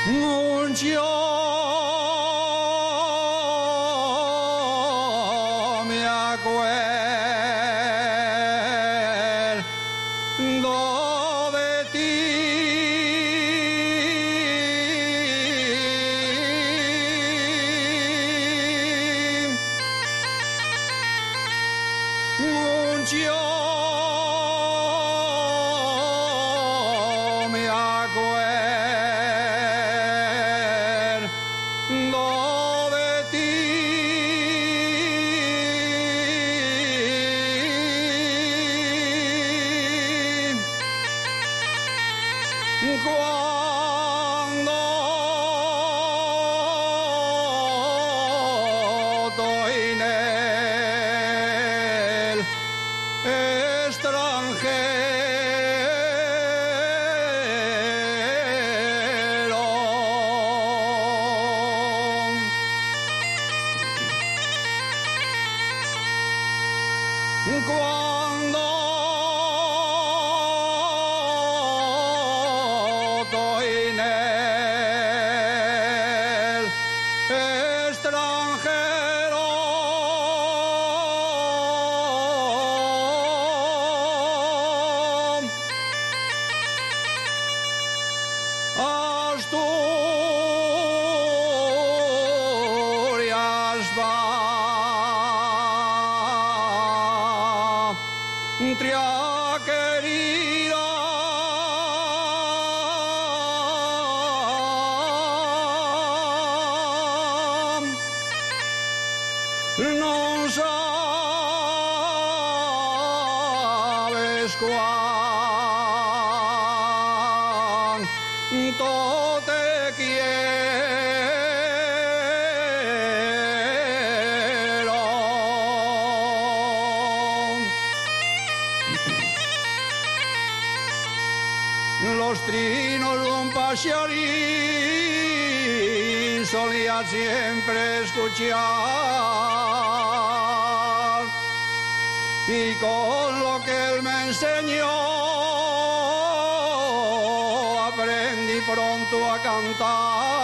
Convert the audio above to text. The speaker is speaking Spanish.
Yo me acuerdo de ti, yo me acuerdo de ti. Cuando estoy en el extranjero, cuando estoy en el extranjero, Asturias patria querida, no sabes cuánto te quiero. Los trinos de un pasearín solía siempre escuchar, y con lo que él me enseñó aprendí pronto a cantar.